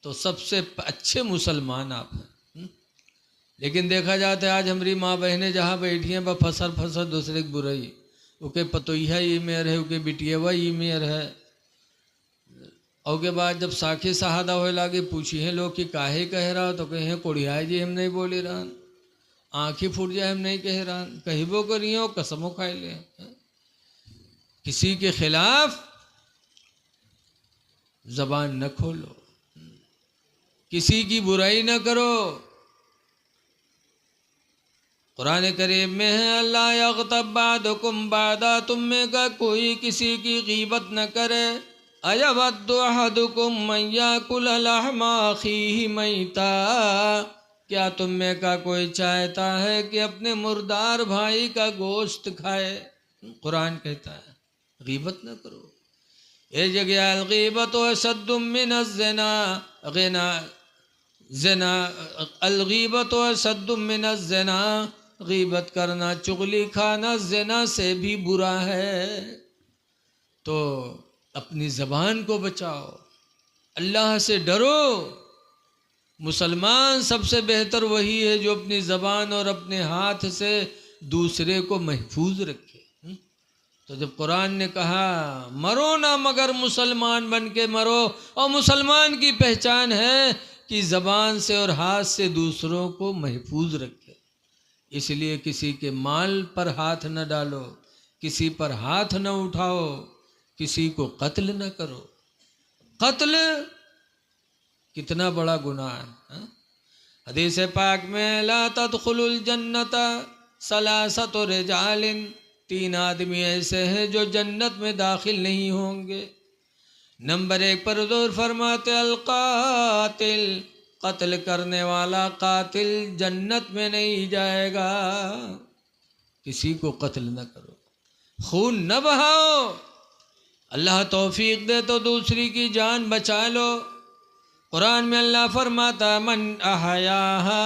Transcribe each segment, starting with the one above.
तो सबसे अच्छे मुसलमान आप हैं। लेकिन देखा जाता है आज हमारी माँ बहनें जहाँ बैठी हैं वह फसर दूसरे की बुराई, उके पतोइया ये मेयर है, उके बिटियावा ये मेयर है। और के बाद जब साखी शहादा होए लागे पूछी है लोग कि काहे कह रहा तो कहे कोड़िया जी हम नहीं बोले रहन, आँखी फूट जाए हम नहीं कह रहा, कहबो करिए और कसमों खाए ले। किसी के खिलाफ जबान न खोलो, किसी की बुराई न करो। कुरान करीम में है अल्लाह यग़्तब बादुकुम बादा, तुम में का कोई किसी की गीबत न करे। अयवद्दु अहदुकुम मन याकुल लहमा अखीहि मैता, क्या तुम में का कोई चाहता है कि अपने मुर्दार भाई का गोश्त खाए। कुरान कहता है गीबत न करो। ये जगह अल गीबत अशद्दु मिनज़ ज़िना, ज़िना अल गीबत अशद्दु मिनज़ ज़िना, गीबत करना चुगली खाना ज़िना से भी बुरा है। तो अपनी ज़बान को बचाओ, अल्लाह से डरो। मुसलमान सबसे बेहतर वही है जो अपनी ज़बान और अपने हाथ से दूसरे को महफूज रखे। तो जब कुरान ने कहा मरो ना मगर मुसलमान बन के मरो, और मुसलमान की पहचान है कि ज़बान से और हाथ से दूसरों को महफूज रखे। इसलिए किसी के माल पर हाथ न डालो, किसी पर हाथ न उठाओ, किसी को कत्ल न करो। कत्ल कितना बड़ा गुनाह है। हदीस पाक में ला तदखुलुल जन्नता सलासतु रिजालिन, 3 आदमी ऐसे हैं जो जन्नत में दाखिल नहीं होंगे। नंबर 1 पर हुज़ूर फरमाते अल कातिल, कत्ल करने वाला कातिल जन्नत में नहीं जाएगा। किसी को कत्ल न करो, खून न बहाओ। अल्लाह तौफीक दे तो दूसरी की जान बचा लो। कुरान में अल्लाह फरमाता मन अहयाहा,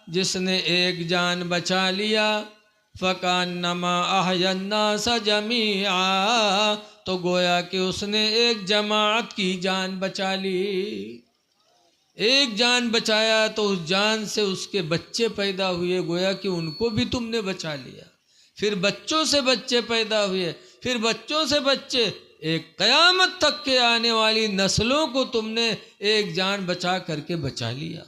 जिसने एक जान बचा लिया, फ़कान्नमा अहयन्नास जमीआ, तो गोया कि उसने एक जमात की जान बचा ली। एक जान बचाया तो उस जान से उसके बच्चे पैदा हुए, गोया कि उनको भी तुमने बचा लिया। फिर बच्चों से बच्चे पैदा हुए, फिर बच्चों से बच्चे, एक क़यामत तक के आने वाली नस्लों को तुमने एक जान बचा करके बचा लिया।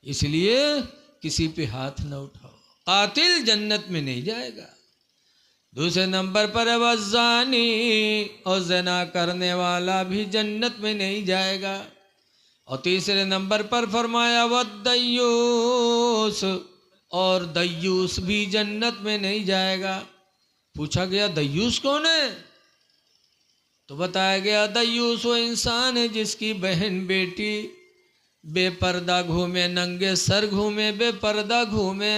इसलिए किसी पे हाथ न उठाओ, कातिल जन्नत में नहीं जाएगा। दूसरे नंबर पर वज़्ज़ानी, और ज़िना करने वाला भी जन्नत में नहीं जाएगा। और तीसरे नंबर पर फरमाया वद्दय्यूस, और दय्यूस भी जन्नत में नहीं जाएगा। पूछा गया दय्यूस कौन है, तो बताया गया दय्यूस वो इंसान है जिसकी बहन बेटी बेपर्दा घूमे, नंगे सर घूमे, बेपर्दा घूमे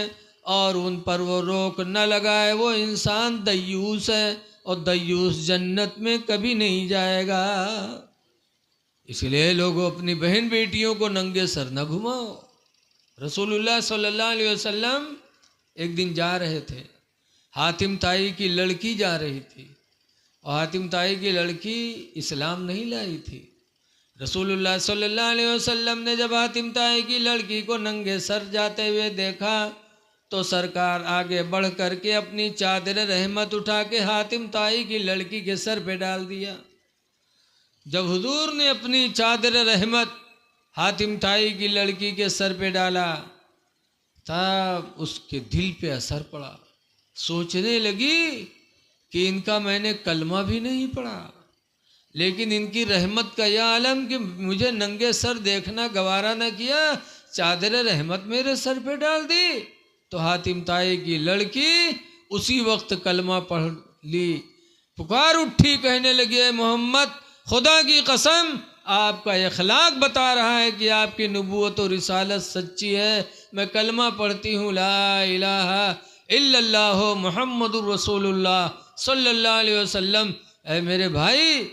और उन पर वो रोक न लगाए, वो इंसान दय्यूस है। और दय्यूस जन्नत में कभी नहीं जाएगा। इसलिए लोगों अपनी बहन बेटियों को नंगे सर न घुमाओ। रसूलुल्लाह सल्लल्लाहु अलैहि वसल्लम एक दिन जा रहे थे, हातिम ताई की लड़की जा रही थी, और हातिम ताई की लड़की इस्लाम नहीं लाई थी। रसूलुल्लाह सल्लल्लाहु अलैहि वसल्लम ने जब हातिम ताई की लड़की को नंगे सर जाते हुए देखा, तो सरकार आगे बढ़ करके अपनी चादर रहमत उठा के हातिम ताई की लड़की के सर पे डाल दिया। जब हुजूर ने अपनी चादर रहमत हातिम ताई की लड़की के सर पे डाला, तब उसके दिल पे असर पड़ा। सोचने लगी कि इनका मैंने कलमा भी नहीं पढ़ा, लेकिन इनकी रहमत का यह आलम कि मुझे नंगे सर देखना गवारा न किया, चादर रहमत मेरे सर पे डाल दी। तो हातिम ताई की लड़की उसी वक्त कलमा पढ़ ली, पुकार उठी, कहने लगी मोहम्मद खुदा की कसम आपका इखलाक बता रहा है कि आपकी नबूवत और रिसालत सच्ची है। मैं कलमा पढ़ती हूँ ला इलाहा इल्लल्लाह मुहम्मदुर रसूलुल्लाह सल्लल्लाहु अलैहि वसल्लम। ऐ मेरे भाई,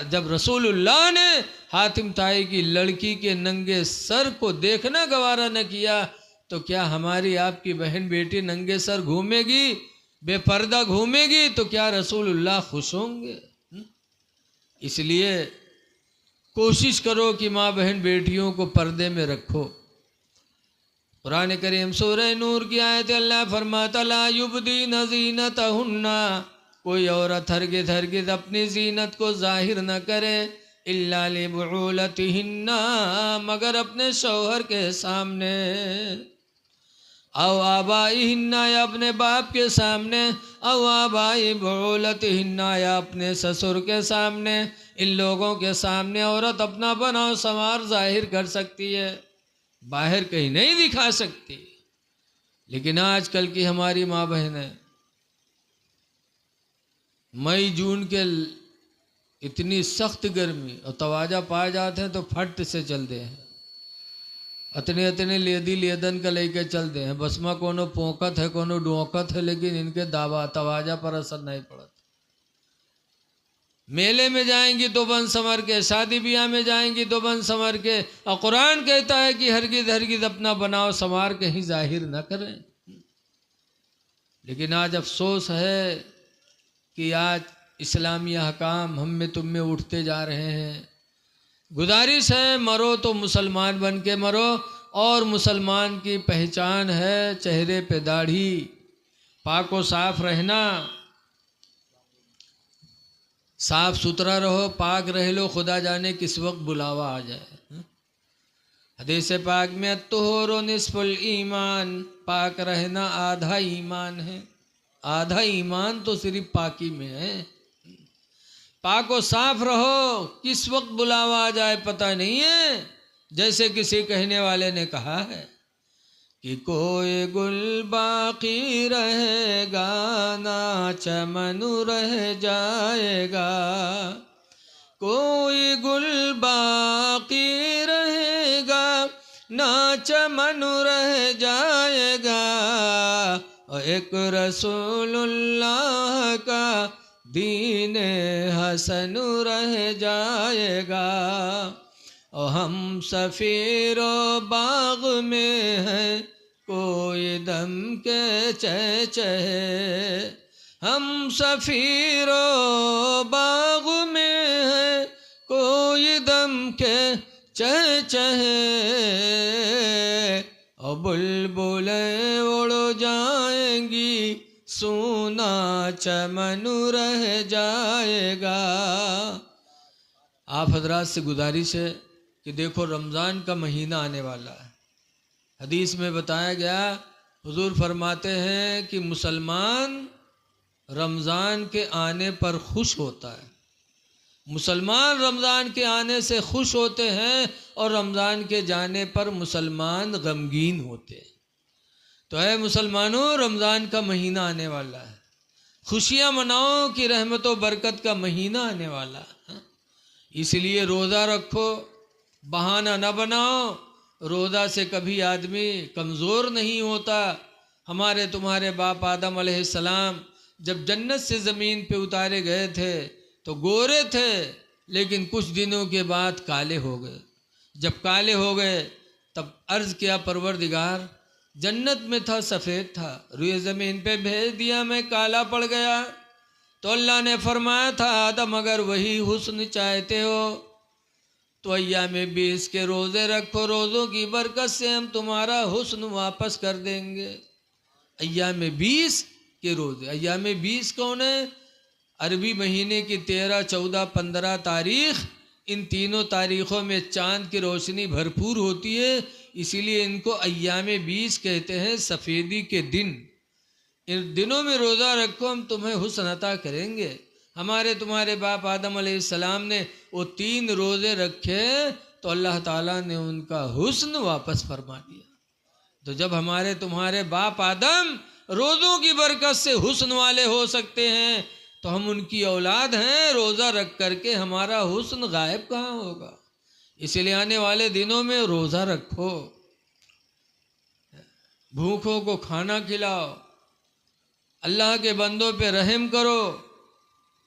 जब रसूलुल्लाह ने हातिम ताई की लड़की के नंगे सर को देखना गवारा न किया, तो क्या हमारी आपकी बहन बेटी नंगे सर घूमेगी, बेपर्दा घूमेगी, तो क्या रसूलुल्लाह खुश होंगे? इसलिए कोशिश करो कि माँ बहन बेटियों को पर्दे में रखो। कुरान करीम सूरह नूर की आयत अल्लाह फरमाता ला युबदीन ज़ीनतहुन्ना, कोई औरत हरगिज़ अपनी जीनत को जाहिर न करे, इल्ला लिबुलतिहिन्ना, मगर अपने शौहर के सामने, औ आबाइहिन्ना, या अपने बाप के सामने, औ आबाई बुलतिहिन्ना, या अपने ससुर के सामने। इन लोगों के सामने औरत अपना बनाव संवार जाहिर कर सकती है, बाहर कहीं नहीं दिखा सकती। लेकिन आजकल की हमारी माँ बहनें मई जून के इतनी सख्त गर्मी और तवाजा पाए जाते हैं तो फट से चलते हैं, अतने लेदी लेदन का लेके चलते हैं। बसमा कोनो पोकत है कोनो डोकत है, लेकिन इनके दावा तवाजा पर असर नहीं पड़ता। मेले में जाएंगी तो बन संवर के, शादी ब्याह में जाएंगी तो बन संवर के, और कुरान कहता है कि हरगिज़ अपना बनाव संवार कहीं जाहिर न करें। लेकिन आज अफसोस है कि आज इस्लामी अहकाम हम में तुम में उठते जा रहे हैं। गुजारिश है मरो तो मुसलमान बन के मरो, और मुसलमान की पहचान है चेहरे पे दाढ़ी, पाक व साफ रहना, साफ सुथरा रहो, पाक रह लो, खुदा जाने किस वक्त बुलावा आ जाए। हदीस पाक में अत्तुहुरु निस्फुल ईमान, पाक रहना आधा ईमान है। आधा ईमान तो सिर्फ पाकी में है। पाक व साफ रहो, किस वक्त बुलावा आ जाए पता नहीं है। जैसे किसी कहने वाले ने कहा है कि कोई गुल बाकी रहेगा ना चमन रह जाएगा, कोई गुल बाकी रहेगा ना चमन रह जाएगा, और एक रसूलुल्लाह का दीन हसन रह जाएगा, और हम सफीरो बाग में हैं कोई दम के चहचहे, हम सफीरो बाग में हैं कोई दम के चहचहे, और बुलबुलें उड़ जाएंगी सोना चमन रह जाएगा। आप हजरात से गुजारिश है कि देखो रमज़ान का महीना आने वाला है। हदीस में बताया गया, हुजूर फरमाते हैं कि मुसलमान रमज़ान के आने पर खुश होता है। मुसलमान रमज़ान के आने से खुश होते हैं और रमज़ान के जाने पर मुसलमान गमगीन होते हैं। तो है मुसलमानों, रमज़ान का महीना आने वाला है, खुशियाँ मनाओ कि रहमत व बरकत का महीना आने वाला है। इसलिए रोज़ा रखो, बहाना न बनाओ। रोज़ा से कभी आदमी कमज़ोर नहीं होता। हमारे तुम्हारे बाप आदम अलैहिस्सलाम जब जन्नत से ज़मीन पे उतारे गए थे तो गोरे थे, लेकिन कुछ दिनों के बाद काले हो गए। जब काले हो गए तब अर्ज़ किया, परवरदिगार जन्नत में था सफ़ेद था, रुए ज़मीन पे भेज दिया मैं काला पड़ गया। तो अल्लाह ने फरमाया था, आदम अगर वही हुस्न चाहते हो तो अय्याम 20 के रोज़े रखो, रोज़ों की बरकत से हम तुम्हारा हुस्न वापस कर देंगे। अय्याम 20 के रोज़े, अय्याम 20 कौन है? अरबी महीने की 13, 14, 15 तारीख़। इन तीनों तारीख़ों में चाँद की रोशनी भरपूर होती है, इसीलिए इनको अय्याम 20 कहते हैं, सफ़ेदी के दिन। इन दिनों में रोज़ा रखो, हम तुम्हें हुस्न अता करेंगे। हमारे तुम्हारे बाप आदम अलैहिस्सलाम ने वो 3 रोज़े रखे तो अल्लाह ताला ने उनका हुस्न वापस फरमा दिया। तो जब हमारे तुम्हारे बाप आदम रोज़ों की बरकत से हुस्न वाले हो सकते हैं तो हम उनकी औलाद हैं, रोज़ा रख करके हमारा हुस्न गायब कहाँ होगा। इसलिए आने वाले दिनों में रोज़ा रखो, भूखों को खाना खिलाओ, अल्लाह के बंदों पे रहम करो।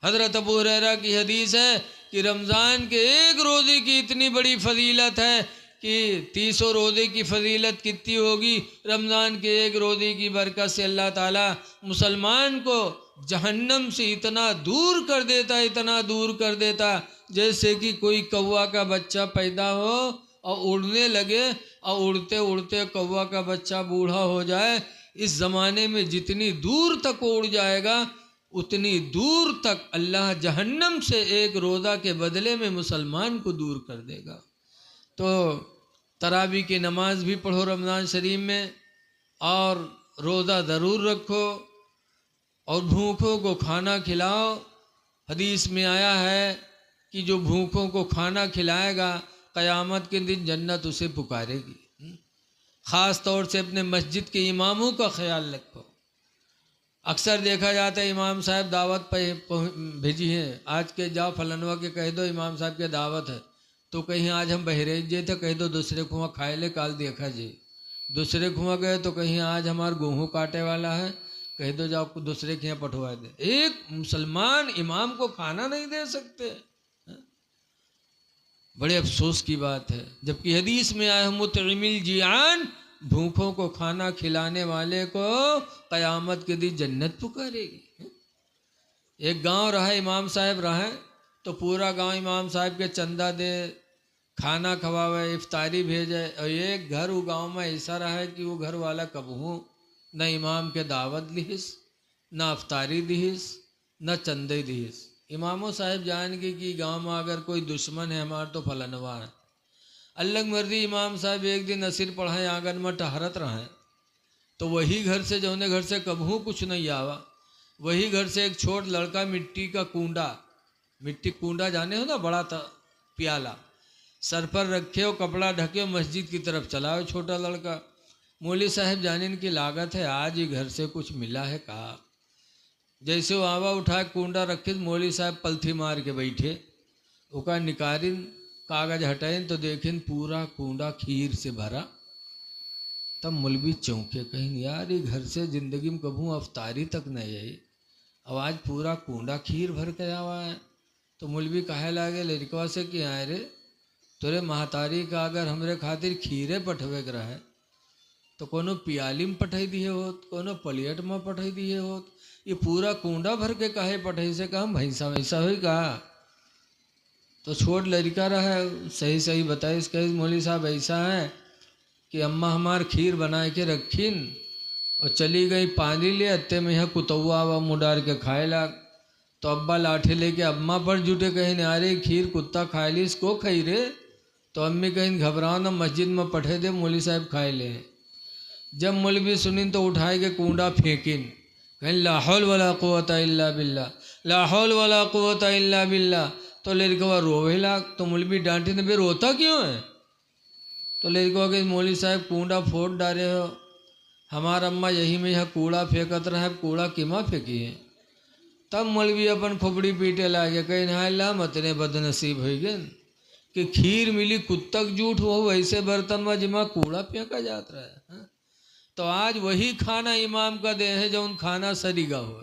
हज़रत अबू हुरैरा की हदीस है कि रमज़ान के एक रोज़े की इतनी बड़ी फजीलत है कि 300 रोज़े की फजीलत कितनी होगी। रमज़ान के एक रोज़े की बरकत से अल्लाह ताला मुसलमान को जहन्नम से इतना दूर कर देता, इतना दूर कर देता। जैसे कि कोई कौवा का बच्चा पैदा हो और उड़ने लगे और उड़ते उड़ते कौवा का बच्चा बूढ़ा हो जाए। इस ज़माने में जितनी दूर तक वो उड़ जाएगा उतनी दूर तक अल्लाह जहन्नम से एक रोज़ा के बदले में मुसलमान को दूर कर देगा। तो तरावी की नमाज भी पढ़ो रमज़ान शरीफ में, और रोज़ा ज़रूर रखो, और भूखों को खाना खिलाओ। हदीस में आया है कि जो भूखों को खाना खिलाएगा क़यामत के दिन जन्नत उसे पुकारेगी। ख़ास तौर से अपने मस्जिद के इमामों का ख्याल रखो। अक्सर देखा जाता है इमाम साहब दावत पर भेजी है, आज के जाओ फलनवा के कह दो इमाम साहब के दावत है, तो कहीं आज हम बहरेज जे थे कह दो दूसरे कुआं खाए ले काल देखा जी। दूसरे कुआं गए तो कहीं आज हमार गेहूँ काटे वाला है, कह दो जाओ दूसरे के यहाँ पठवा दे। एक मुसलमान इमाम को खाना नहीं दे सकते, बड़े अफसोस की बात है। जबकि हदीस में आया मुतइमिल जियान, भूखों को खाना खिलाने वाले को क़यामत के दिन जन्नत पुकारेगी। एक गांव रहा, इमाम साहब रहे, तो पूरा गांव इमाम साहब के चंदा दे, खाना खवावे, इफ्तारी भेजे। और एक घर वो गांव में ऐसा रहा है कि वो घर वाला कबहू न इमाम के दावत लिहिस, न इफ्तारी दिहिस, न चंदे दिहिस। इमामों साहब जान के कि गांव में अगर कोई दुश्मन है हमारा तो फलनवा है। अल्लाह मर्जी इमाम साहब एक दिन नसीर पढ़ाए आंगन में टहरत रहे, तो वही घर से जौने घर से कबहू कुछ नहीं आवा, वही घर से एक छोट लड़का मिट्टी का कूंडा, मिट्टी कूंडा जाने हो ना, बड़ा था प्याला, सर पर रखे हो, कपड़ा ढके हो, मस्जिद की तरफ चला हो छोटा लड़का। मौली साहब जाने की लागत है आज ही घर से कुछ मिला है कहा। जैसे वो आवा उठा कूंडा रखे, मौली साहब पलथी मार के बैठे, उका निकारिन कागज हटाइन तो देखें पूरा कूंडा खीर से भरा। तब मौलवी चौंके, कहीं यार ये घर से ज़िंदगी में कभू अफ्तारी तक नहीं आई, अब आज पूरा कूंडा खीर भर के आवा है। तो मौलवी कहे लागे लड़कवा से कि आए रे तोरे महतारी का अगर हमरे खातिर खीरे पठवे के रहे तो कोनो पियाली में पठाई दिए होत, कोनो पलियट में पठाई दिए होत, ये पूरा कूंडा भर के कहे पठाई से कहा भैंसा वैसा हुई कहा। तो छोट लड़का रहा सही सही बताए, इसका मौली साहब ऐसा है कि अम्मा हमार खीर बना के रखीन और चली गई पानी ले, अत्ते में यहाँ कुतौआ व मुडार के खाए लाग। तो अब्बा लाठी लेके अम्मा पर जुटे, कहीं अरे खीर कुत्ता खाए ली, इसको खाई रे। तो अम्मी कहीं घबराओ ना, मस्जिद में पठे दे मौली साहब खाए ले। जब मौलवी सुनी तो उठाए के कूंडा फेंकिन, कहीं ला हौल वला कुव्वता इल्ला बिल्लाह, ला हौल वला कुव्वता इल्ला बिल्लाह। तो लड़का रोवे लाग, तो मौलवी डांटे ने, बे रोता क्यों है? तो लड़का के मौली साहब कूंडा फोड़ डाले हो, हमारा अम्मा यही में यह कूड़ा फेंकत रहा है, कूड़ा किमा फेंकी है। तब मौलवी अपन खोपड़ी पीटे लागे, कहीं ना मतने बदनसीब हो गए कि खीर मिली कुत्तक जूठ हो, वैसे बर्तन में जिमा कूड़ा फेंका जाता रहा है। तो आज वही खाना इमाम का दे है जो उन खाना सरीगा हो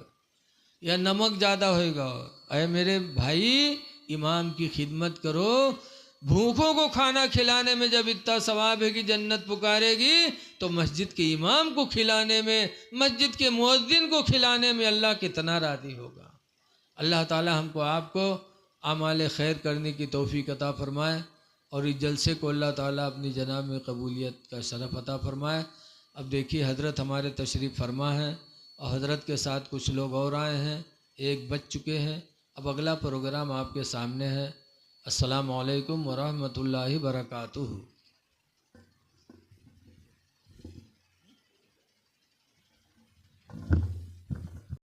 या नमक ज़्यादा होएगा हो। अरे मेरे भाई, इमाम की खिदमत करो। भूखों को खाना खिलाने में जब इतना सवाब है कि जन्नत पुकारेगी, तो मस्जिद के इमाम को खिलाने में, मस्जिद के मुअज्जिन को खिलाने में अल्लाह कितना राज़ी होगा। अल्लाह ताला हमको आपको आमाल खैर करने की तौफीक अता फरमाए और इस जलसे को अल्लाह ताला अपनी जनाब में कबूलियत का शरफ अता फरमाए। अब देखिए हज़रत हमारे तशरीफ़ फरमा है और हज़रत के साथ कुछ लोग और आए हैं, एक बज चुके हैं। अब अगला प्रोग्राम आपके सामने है। अस्सलामु अलैकुम वरहमतुल्लाहि बरकातुहू।